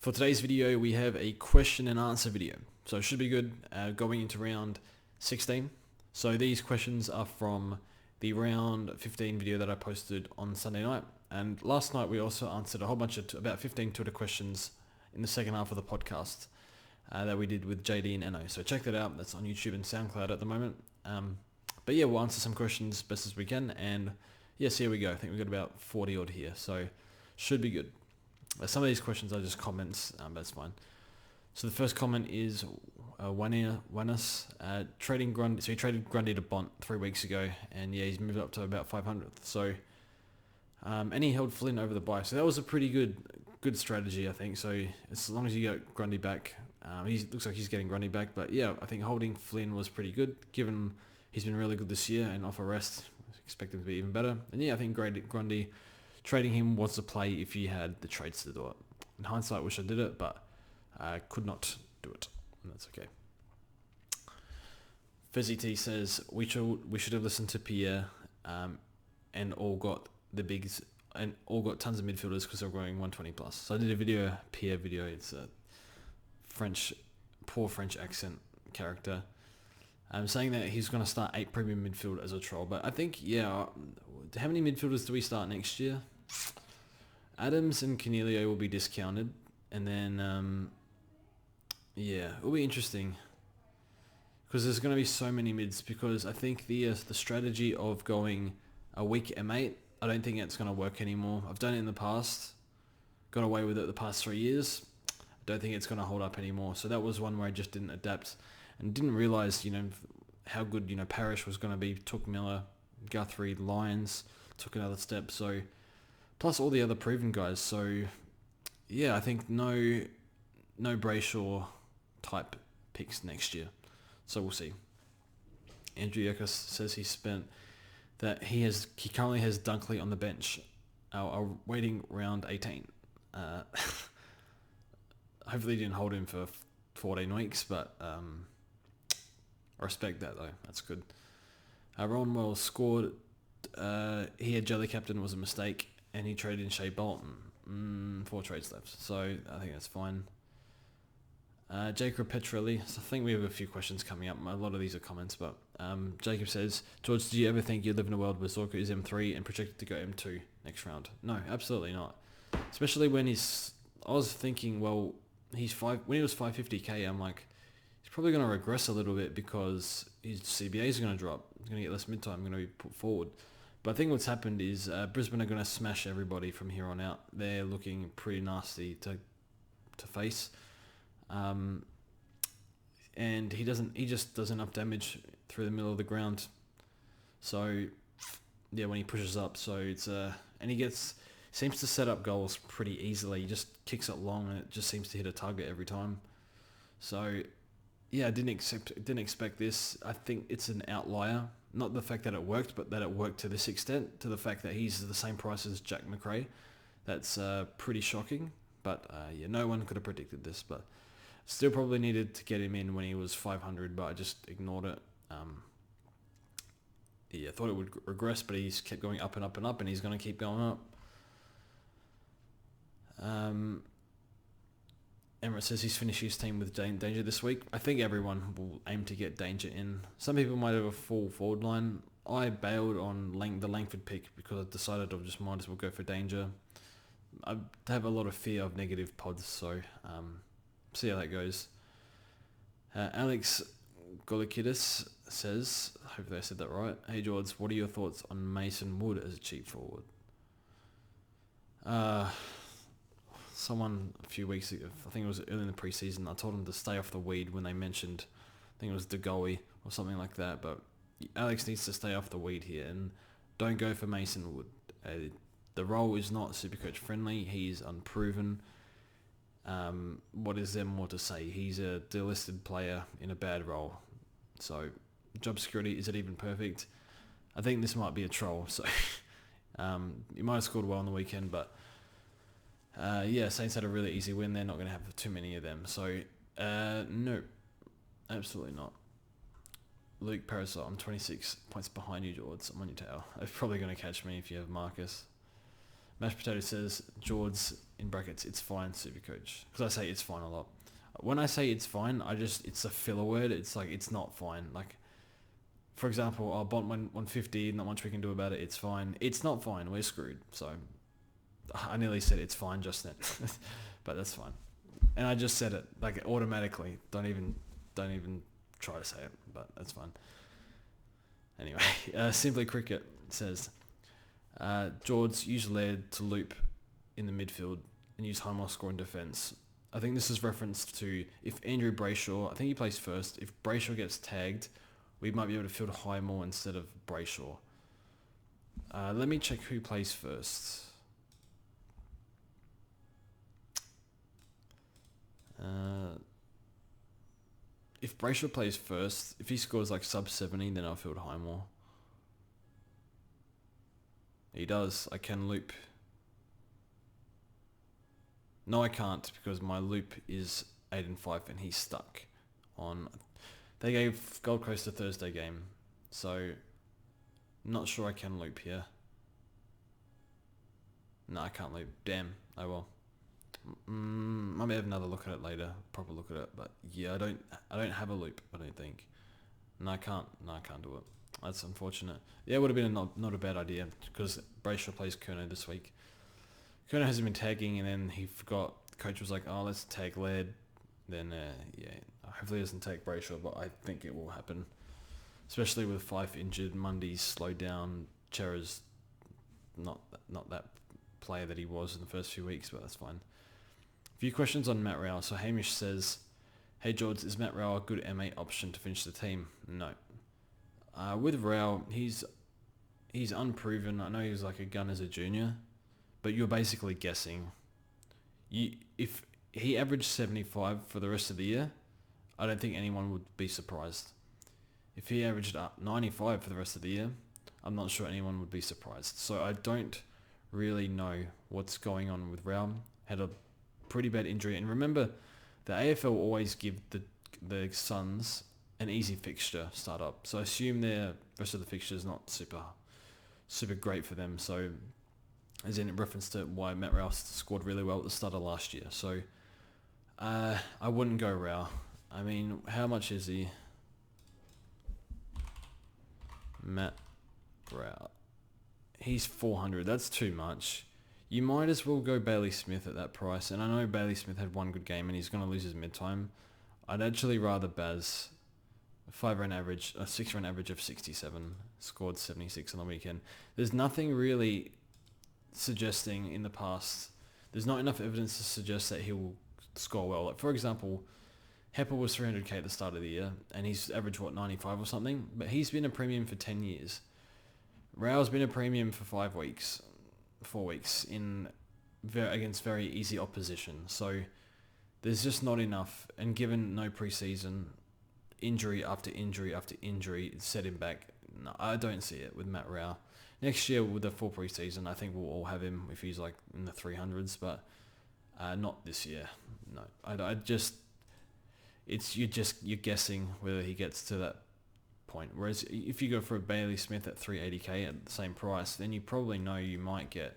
For today's video, we have a question and answer video. So it should be good going into round 16. So these questions are from the round 15 video that I posted on Sunday night. And last night we also answered a whole bunch of about 15 Twitter questions in the second half of the podcast that we did with JD and Enno. So check that out. That's on YouTube and SoundCloud at the moment. But yeah, we'll answer some questions best as we can. And yes, here we go. I think we've got about 40 odd here. So should be good. Some of these questions are just comments, but it's fine. So the first comment is Wanas trading Grundy. So he traded Grundy to Bont 3 weeks ago, and yeah, he's moved up to about 500th. So and he held Flynn over the bye. So that was a pretty good strategy, I think. So as long as you get Grundy back, he looks like he's getting Grundy back. But yeah, I think holding Flynn was pretty good, given he's been really good this year, and off a rest, expect him to be even better. And yeah, I think Grundy. Trading him was the play if you had the trades to do it. In hindsight, I wish I did it, but I could not do it. And that's okay. Fezzy T says we should have listened to Pierre, and all got the bigs and all got tons of midfielders because they're growing 120 plus. So I did a Pierre video. It's a poor French accent character. I'm saying that he's going to start 8 premium midfield as a troll, but I think how many midfielders do we start next year? Adams and Cornelio will be discounted, and then it'll be interesting because there's going to be so many mids. Because I think the strategy of going a weak M8, I don't think it's going to work anymore. I've done it in the past, got away with it the past 3 years. I don't think it's going to hold up anymore. So that was one where I just didn't adapt and didn't realize how good Parrish was going to be. Took Miller, Guthrie, Lyons took another step. So plus all the other proven guys. So yeah, I think no Brayshaw type picks next year. So we'll see. Andrew Yerkes says he currently has Dunkley on the bench. Waiting round 18. Hopefully he didn't hold him for 14 weeks, but I respect that though. That's good. Rowell scored. He had Jelly Captain, was a mistake, and he traded in Shea Bolton. 4 trades left, so I think that's fine. Jacob Petrelli. So I think we have a few questions coming up. A lot of these are comments, but Jacob says, George, do you ever think you'd live in a world where Zorko is M3 and projected to go M2 next round? No, absolutely not. Especially when I was thinking, well, when he was 550k, I'm like, he's probably going to regress a little bit because his CBA is going to drop. He's going to get less mid-time, going to be put forward. But I think what's happened is Brisbane are going to smash everybody from here on out. They're looking pretty nasty to face. And he just does enough damage through the middle of the ground. So yeah, when he pushes up, so it's and he seems to set up goals pretty easily. He just kicks it long and it just seems to hit a target every time. So yeah, I didn't expect this. I think it's an outlier. Not the fact that it worked, but that it worked to this extent, to the fact that he's the same price as Jack McRae. That's pretty shocking. But yeah, no one could have predicted this. But still probably needed to get him in when he was 500, but I just ignored it. I thought it would regress, but he's kept going up and up and up, and he's going to keep going up. Emirates says he's finished his team with Danger this week. I think everyone will aim to get Danger in. Some people might have a full forward line. I bailed on the Langford pick because I decided I just might as well go for Danger. I have a lot of fear of negative pods, so see how that goes. Alex Golikidis says, hopefully I said that right. Hey George, what are your thoughts on Mason Wood as a cheap forward? Someone a few weeks ago, I think it was early in the preseason, I told him to stay off the weed when they mentioned, I think it was DeGoey or something like that, but Alex needs to stay off the weed here and don't go for Mason Wood. The role is not Supercoach friendly. He's unproven. What is there more to say? He's a delisted player in a bad role. So job security, is it even perfect? I think this might be a troll. So you might have scored well on the weekend, but Saints had a really easy win. They're not going to have too many of them. So no, absolutely not. Luke Parasol, I'm 26 points behind you, George. I'm on your tail. They're probably going to catch me if you have Marcus. Mashed Potato says, George, in brackets, it's fine, Supercoach. Because I say it's fine a lot. When I say it's fine, it's a filler word. It's like, it's not fine. Like, for example, I'll bond 150, not much we can do about it, it's fine. It's not fine, we're screwed. So, I nearly said it's fine just then. But that's fine. And I just said it, like, automatically. Don't even try to say it, but that's fine. Anyway, Simply Cricket says, George, use Laird to loop in the midfield and use Highmore score in defence. I think this is referenced to if Andrew Brayshaw, I think he plays first, if Brayshaw gets tagged, we might be able to field Highmore instead of Brayshaw. Let me check who plays first. If Brayshaw plays first, if he scores like sub 70, then I'll field Highmore. He does. I can loop. No, I can't because my loop is 8 and 5 and he's stuck on. They gave Gold Coast a Thursday game, so not sure I can loop here. No, I can't loop. Damn. Oh well. Maybe have another look at it later. Proper look at it, but yeah, I don't have a loop. I don't think. No, I can't do it. That's unfortunate. Yeah, it would have been not a bad idea because Brayshaw plays Kerno this week. Kerno hasn't been tagging, and then he forgot. The coach was like, "Oh, let's tag Laird." Then yeah, hopefully he doesn't take Brayshaw, but I think it will happen. Especially with Fife injured, Mundy's slowed down. Chera's not that player that he was in the first few weeks, but that's fine. A few questions on Matt Rowell. So Hamish says, "Hey George, is Matt Rowell a good M8 option to finish the team?" No. With Rowell, he's unproven. I know he was like a gun as a junior, but you're basically guessing. If he averaged 75 for the rest of the year, I don't think anyone would be surprised. If he averaged up 95 for the rest of the year, I'm not sure anyone would be surprised. So I don't really know what's going on with Rowell. Had a pretty bad injury, and remember, the AFL always give the Suns an easy fixture start up. So I assume their rest of the fixture is not super great for them. So as in reference to why Matt Rowell scored really well at the start of last year. So I wouldn't go Rowell. I mean, how much is he? Matt Rowell. He's 400. That's too much. You might as well go Bailey Smith at that price. And I know Bailey Smith had one good game and he's going to lose his mid-time. I'd actually rather Baz a 6-run average of 67, scored 76 on the weekend. There's nothing really suggesting in the past. There's not enough evidence to suggest that he will score well. Like, for example, Heppel was 300k at the start of the year and he's averaged 95 or something, but he's been a premium for 10 years. Rowell's been a premium for 4 weeks against very easy opposition. So there's just not enough, and given no preseason, injury after injury after injury set him back. No, I don't see it with Matt Rowell. Next year with the full preseason, I think we'll all have him if he's like in the 300s, but not this year. No, you're guessing whether he gets to that point. Whereas if you go for a Bailey Smith at 380k at the same price, then you probably know you might get.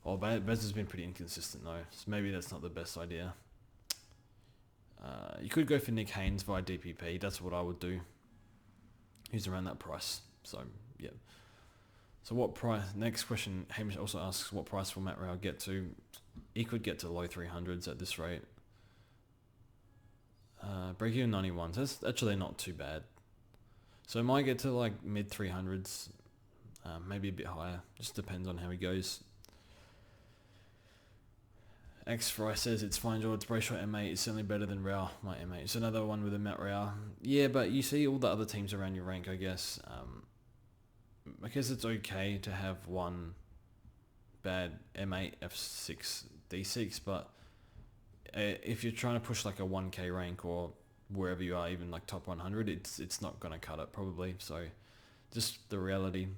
Well, Bez has been pretty inconsistent though, so maybe that's not the best idea. You could go for Nick Haynes via DPP. That's what I would do. He's around that price. So, yeah. So what price? Next question, Hamish also asks, what price will Matt Rowell get to? He could get to low 300s at this rate. Break-even 91. So that's actually not too bad. So it might get to like mid 300s. Maybe a bit higher. Just depends on how he goes. X-Fry says, it's fine, George. Brayshaw M8 is certainly better than Rowell, my M8. It's another one with a Matt Rowell. Yeah, but you see all the other teams around your rank, I guess. I guess it's okay to have one bad M8, F6, D6, but if you're trying to push like a 1k rank or wherever you are, even like top 100, it's not going to cut it probably. So just the reality.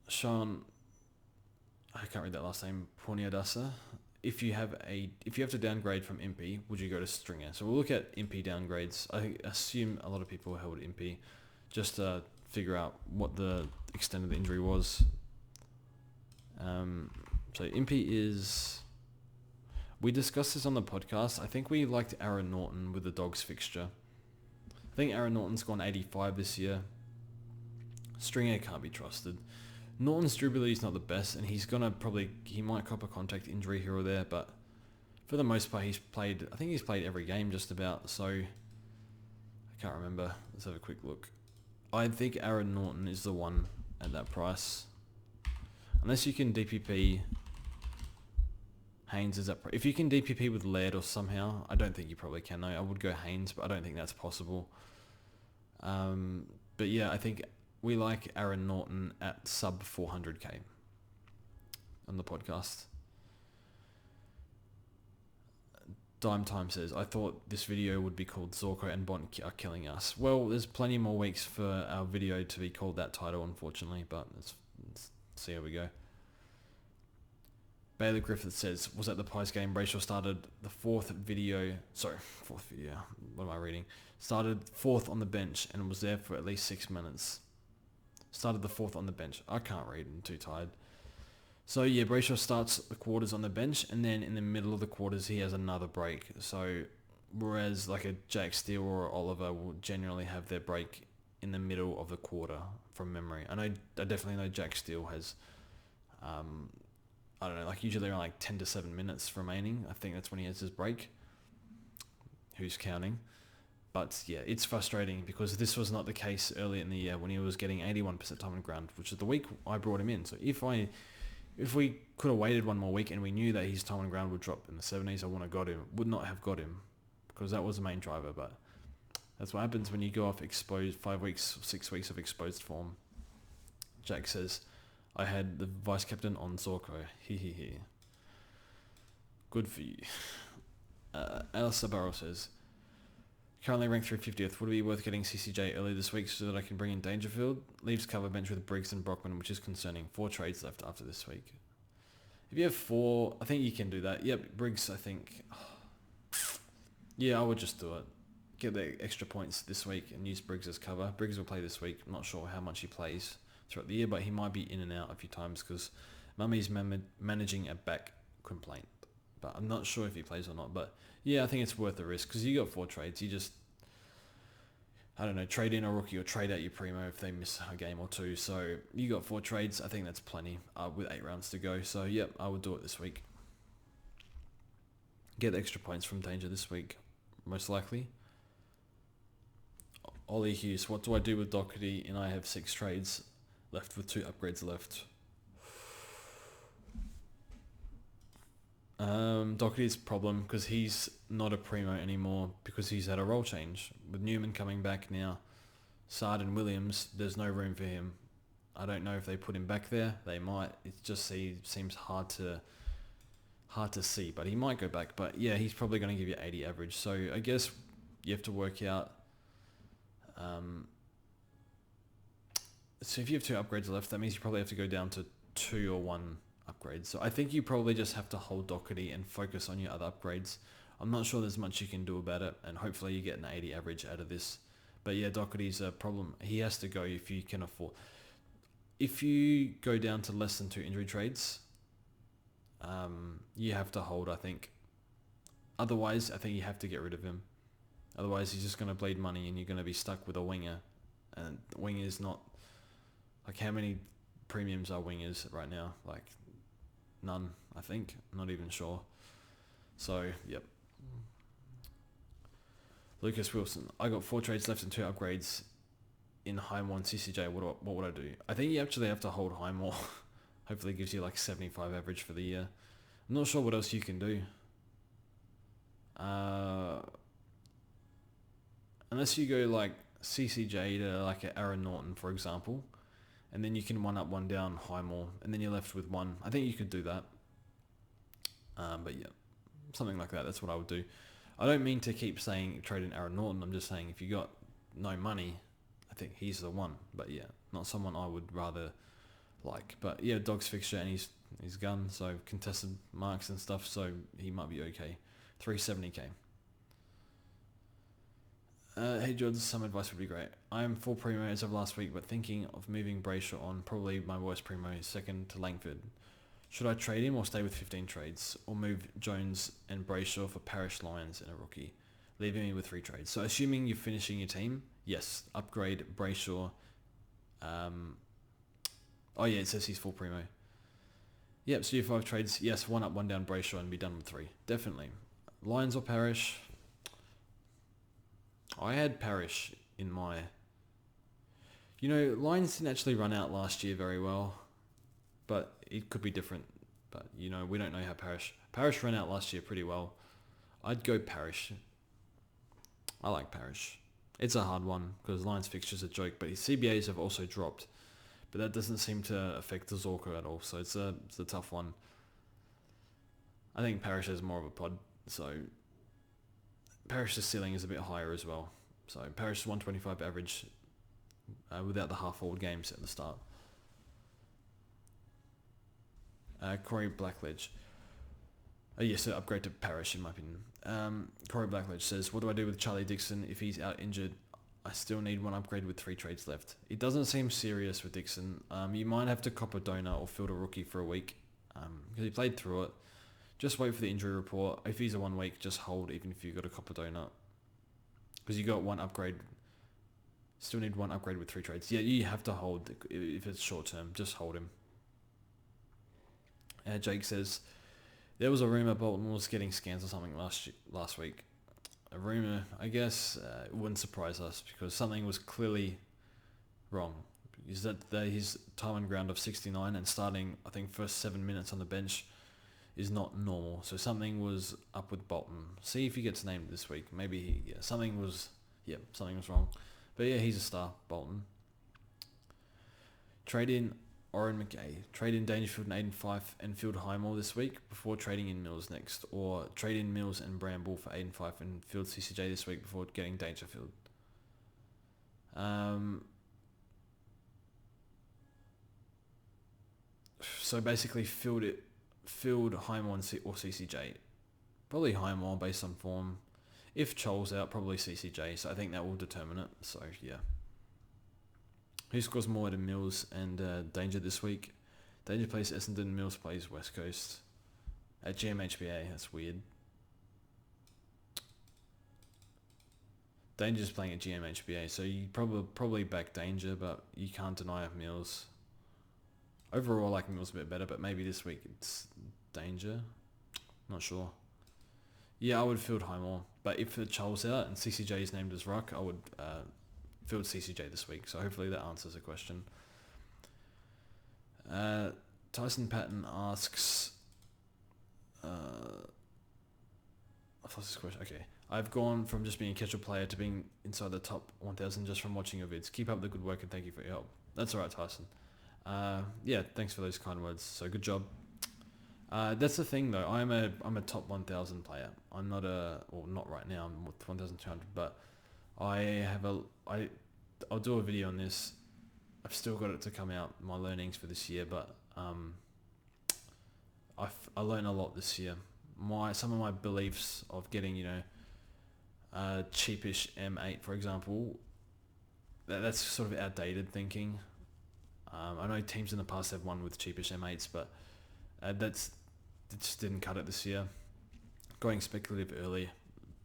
Sean, I can't read that last name, Poniadasa. If you have to downgrade from Impy, would you go to Stringer? So we'll look at Impy downgrades. I assume a lot of people held Impy just to figure out what the extent of the injury was. So Impey is... We discussed this on the podcast. I think we liked Aaron Norton with the Dogs fixture. I think Aaron Norton's gone 85 this year. Stringer can't be trusted. Norton's durability is not the best, and he might cop a contact injury here or there, but for the most part, I think he's played every game just about, so I can't remember. Let's have a quick look. I think Aaron Norton is the one at that price. Unless you can DPP Haynes is up. If you can DPP with Laird or somehow, I don't think you probably can though. I would go Haynes, but I don't think that's possible. But yeah, I think we like Aaron Norton at sub 400k on the podcast. Dime Time says, I thought this video would be called Zorko and Bont are killing us. Well, there's plenty more weeks for our video to be called that title, unfortunately, but let's see how we go. Bailey Griffith says, was at the Pies game. Brayshaw started fourth video. What am I reading? Started fourth on the bench and was there for at least 6 minutes. Started the fourth on the bench. I can't read. I'm too tired. So yeah, Brayshaw starts the quarters on the bench, and then in the middle of the quarters he has another break. So whereas like a Jack Steele or Oliver will generally have their break in the middle of the quarter from memory. I definitely know Jack Steele has, I don't know, like usually around like 10 to 7 minutes remaining. I think that's when he has his break. Who's counting? But yeah, it's frustrating because this was not the case early in the year when he was getting 81% time on ground, which is the week I brought him in. So if we could have waited one more week and we knew that his time on ground would drop in the 70s, I would not have got him because that was the main driver. But that's what happens when you go off exposed 5 weeks, 6 weeks of exposed form. Jack says, I had the vice captain on Zorko. He. Good for you. Alice Sabaro says, currently ranked 350th. Would it be worth getting CCJ early this week so that I can bring in Dangerfield? Leaves cover bench with Briggs and Brockman, which is concerning. 4 trades left after this week. If you have 4, I think you can do that. Yep, Briggs, I think. Yeah, I would just do it. Get the extra points this week and use Briggs as cover. Briggs will play this week. I'm not sure how much he plays throughout the year, but he might be in and out a few times because Mummy's managing a back complaint. But I'm not sure if he plays or not. But yeah, I think it's worth the risk because you got 4 trades. You just, I don't know, trade in a rookie or trade out your primo if they miss a game or 2. So you got 4 trades. I think that's plenty with 8 rounds to go. So yep, I would do it this week. Get the extra points from Danger this week, most likely. Ollie Hughes, what do I do with Doherty? And I have 6 trades left with 2 upgrades left. Doherty's problem because he's not a primo anymore because he's had a role change. With Newman coming back now, Sard and Williams, there's no room for him. I don't know if they put him back there. They might. It just seems hard to see, but he might go back. But yeah, he's probably going to give you 80 average. So I guess you have to work out. So if you have 2 upgrades left, that means you probably have to go down to 2 or 1 upgrades. So I think you probably just have to hold Doherty and focus on your other upgrades. I'm not sure there's much you can do about it, and hopefully you get an 80 average out of this. But yeah, Doherty's a problem. He has to go if you can afford. If you go down to less than 2 injury trades, you have to hold, I think. Otherwise, I think you have to get rid of him. Otherwise, he's just going to bleed money and you're going to be stuck with a winger. And winger is not... Like, how many premiums are wingers right now? Like, none, I think. I'm not even sure. So, yep. Lucas Wilson. I got 4 trades left and 2 upgrades in Highmore and CCJ. What would I do? I think you actually have to hold Highmore. Hopefully it gives you like 75 average for the year. I'm not sure what else you can do. Unless you go like CCJ to like a Aaron Norton, for example, and then you can 1 up, 1 down Highmore, and then you're left with 1. I think you could do that. But yeah, something like that. That's what I would do. I don't mean to keep saying trade in Aaron Norton. I'm just saying if you got no money, I think he's the one. But yeah, not someone I would rather like. But yeah, Dog's fixture and he's gun, so contested marks and stuff, so he might be okay. 370k. Hey George, some advice would be great. I am full primo as of last week, but thinking of moving Brayshaw on. Probably my worst primo, second to Langford. Should I trade him or stay with 15 trades, or move Jones and Brayshaw for Parish, Lyons and a rookie, leaving me with 3 trades? So assuming you're finishing your team, yes, upgrade Brayshaw. Oh yeah, it says he's full primo. Yep, so you have 5 trades. Yes, 1 up, 1 down Brayshaw and be done with 3. Definitely. Lyons or Parish? I had Parish in my... Lyons didn't actually run out last year very well, but it could be different. But, we don't know how Parish ran out last year pretty well. I'd go Parish. I like Parish. It's a hard one because Lions fixture's a joke, but his CBAs have also dropped. But that doesn't seem to affect the Zorko at all, so it's a tough one. I think Parish has more of a pod, so Parish's ceiling is a bit higher as well. So Parish's 125 average without the half-forward games at the start. Corey Blackledge. Yes, so upgrade to Parish in my opinion. Corey Blackledge says, what do I do with Charlie Dixon if he's out injured? I still need 1 upgrade with 3 trades left. It doesn't seem serious with Dixon. You might have to cop a donor or field a rookie for a week because he played through it. Just wait for the injury report. If he's a 1 week, just hold even if you've got a cop a donor. Because you got 1 upgrade. Still need 1 upgrade with 3 trades. Yeah, you have to hold if it's short term. Just hold him. Jake says, there was a rumour Bolton was getting scans or something last week. A rumour, I guess, it wouldn't surprise us because something was clearly wrong. Is that his time on ground of 69 and starting, I think, first 7 minutes on the bench is not normal. So something was up with Bolton. See if he gets named this week. Maybe something was wrong. But yeah, he's a star, Bolton. Trade in Oren McGay. Trade in Dangerfield and Aiden Fife and Field Highmore this week before trading in Mills next. Or trade in Mills and Bramble for Aiden Fife and Field CCJ this week before getting Dangerfield. So basically Field Highmore or CCJ. Probably Highmore based on form. If Chol's out, probably CCJ. So I think that will determine it. So yeah. Who scores more than Mills and Danger this week? Danger plays Essendon, Mills plays West Coast. At GMHBA, that's weird. Danger's playing at GMHBA, so you probably back Danger, but you can't deny Mills. Overall, I like Mills a bit better, but maybe this week it's Danger. Not sure. Yeah, I would field Highmore, but if the Chol's out and CCJ is named as ruck, I would field CCJ this week, so hopefully that answers the question. Tyson Patton asks, I thought this question, okay. I've gone from just being a casual player to being inside the top 1,000 just from watching your vids. Keep up the good work and thank you for your help. That's alright, Tyson. Yeah, thanks for those kind words, so good job. That's the thing though, I'm a top 1,000 player. I'm not not right now, I'm 1,200, but I'll do a video on this. I've still got it to come out, my learnings for this year, but I learned a lot this year. Some of my beliefs of getting, cheapish M8, for example, that's sort of outdated thinking. I know teams in the past have won with cheapish M8s, but it just didn't cut it this year. Going speculative early,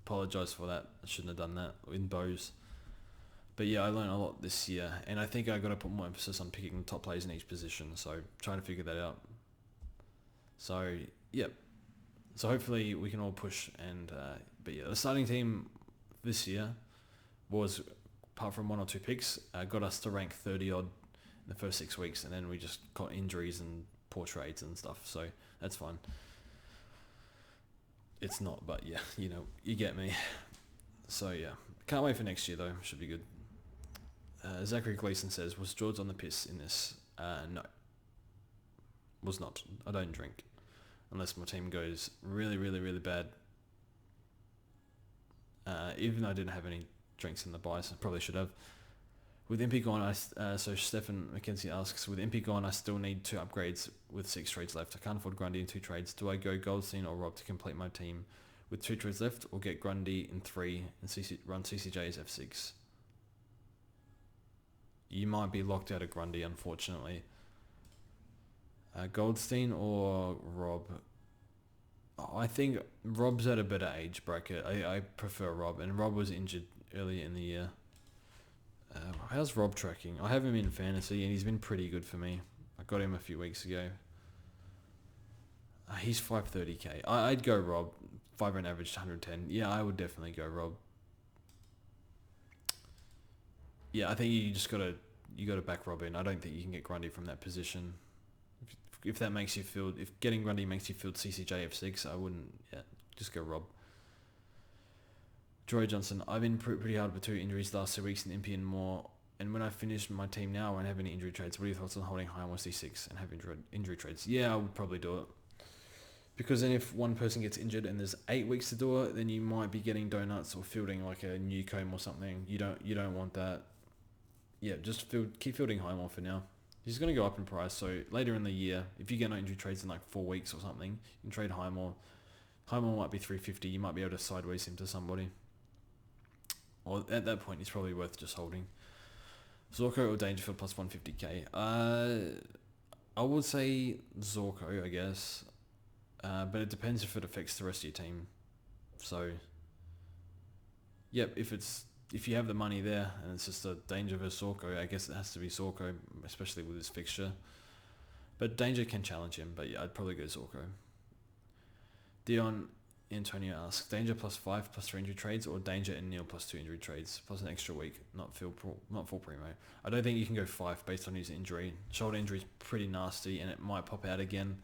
apologise for that. I shouldn't have done that in bows. But yeah, I learned a lot this year, and I think I got to put more emphasis on picking top players in each position. So trying to figure that out. So yep. So hopefully we can all push and. But yeah, the starting team this year was, apart from 1 or 2 picks, got us to rank 30 odd in the first 6 weeks, and then we just got injuries and poor trades and stuff. So that's fine. It's not, but yeah, you get me. So yeah, can't wait for next year though. Should be good. Zachary Gleason says, was George on the piss in this? No. Was not. I don't drink. Unless my team goes really, really, really bad. Even though I didn't have any drinks in the buys, I probably should have. With MP gone, so Stefan McKenzie asks, with MP gone, I still need 2 upgrades with 6 trades left. I can't afford Grundy in 2 trades. Do I go Goldstein or Rob to complete my team with 2 trades left, or get Grundy in 3 and run CCJ's F6? You might be locked out of Grundy, unfortunately. Goldstein or Rob? I think Rob's at a better age bracket. I prefer Rob, and Rob was injured earlier in the year. How's Rob tracking? I have him in fantasy, and he's been pretty good for me. I got him a few weeks ago. He's 530k. I'd go Rob. 5 run average to 110. Yeah, I would definitely go Rob. Yeah, I think you gotta back Rob in. I don't think you can get Grundy from that position. If that makes you feel, if getting Grundy makes you feel CCJ F6, I wouldn't. Yeah, just go Rob. Troy Johnson. I've been pretty hard with 2 injuries the last 2 weeks in MP and more. And when I finish my team now, I won't have any injury trades. What are your thoughts on holding high on C6 and having injury trades? Yeah, I would probably do it. Because then if one person gets injured and there's 8 weeks to do it, then you might be getting donuts or fielding like a Newcomb or something. You don't want that. Yeah, just keep fielding Highmore for now. He's going to go up in price, so later in the year, if you get no injury trades in like 4 weeks or something, you can trade Highmore. Highmore might be 350. You might be able to sideways him to somebody. Or at that point, he's probably worth just holding. Zorko or Dangerfield plus 150k. I would say Zorko, I guess. But it depends if it affects the rest of your team. So, yep, if you have the money there and it's just a Danger versus Zorko, I guess it has to be Zorko, especially with his fixture. But Danger can challenge him, but yeah, I'd probably go Zorko. Dion Antonio asks, Danger plus 5 plus 3 injury trades or Danger and Neil plus 2 injury trades plus an extra week, not full primo. I don't think you can go 5 based on his injury. Shoulder injury is pretty nasty and it might pop out again.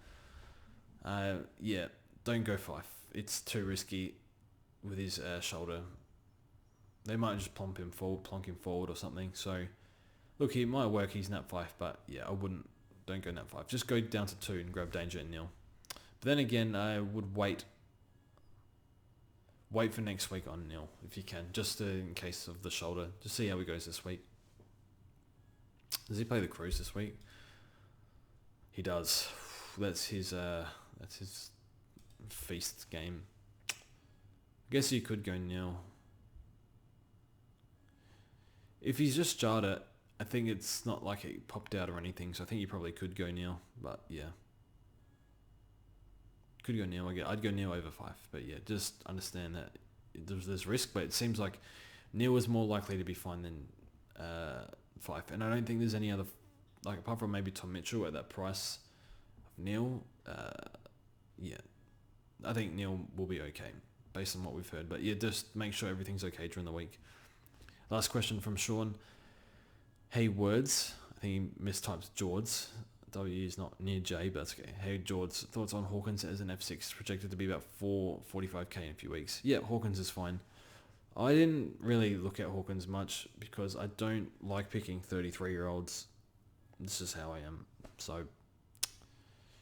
Yeah, don't go 5. It's too risky with his shoulder. They might just plonk him forward or something. So, look, he might work. He's nat 5, but yeah, don't go nat 5. Just go down to 2 and grab Danger and Neil. But then again, I would wait for next week on Neil if you can, just in case of the shoulder. Just see how he goes this week. Does he play the Cruise this week? He does. That's his feast game. I guess you could go Neil. If he's just jarred it, I think it's not like it popped out or anything, so I think you probably could go Neil, but yeah. Could go Neil. I'd go Neil over 5, but yeah, just understand that there's risk, but it seems like Neil is more likely to be fine than 5, and I don't think there's any other, like apart from maybe Tom Mitchell at that price of Neil, yeah, I think Neil will be okay based on what we've heard, but yeah, just make sure everything's okay during the week. Last question from Sean. Hey Words, I think he mistypes Jords. W is not near J, but that's okay. Hey Jords, thoughts on Hawkins as an F6, projected to be about 445k in a few weeks. Yeah, Hawkins is fine. I didn't really look at Hawkins much because I don't like picking 33-year-olds. This is how I am. So,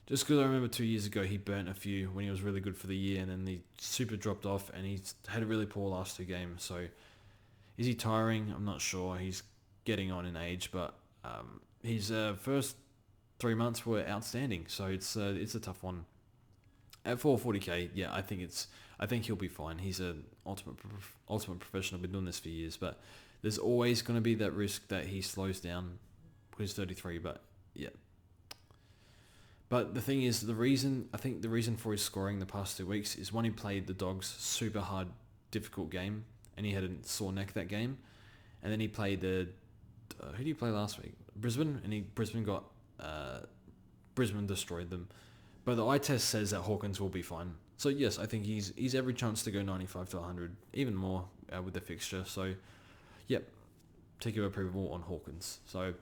just because I remember 2 years ago he burnt a few when he was really good for the year, and then he super dropped off, and he's had a really poor last 2 games. So, is he tiring? I'm not sure. He's getting on in age, but his first 3 months were outstanding. So it's a tough one. At 440k, yeah, I think he'll be fine. He's an ultimate professional. Been doing this for years, but there's always going to be that risk that he slows down. He's 33, but yeah. But the thing is, the reason for his scoring the past 2 weeks is when he played the Dogs super hard, difficult game, and he had a sore neck that game, and then he played who did he play last week? Brisbane, and Brisbane destroyed them. But the eye test says that Hawkins will be fine. So yes, I think he's every chance to go 95 to 100, even more with the fixture. So, yep, take your approval on Hawkins. So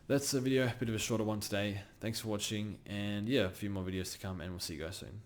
that's the video, a bit of a shorter one today. Thanks for watching, and yeah, a few more videos to come, and we'll see you guys soon.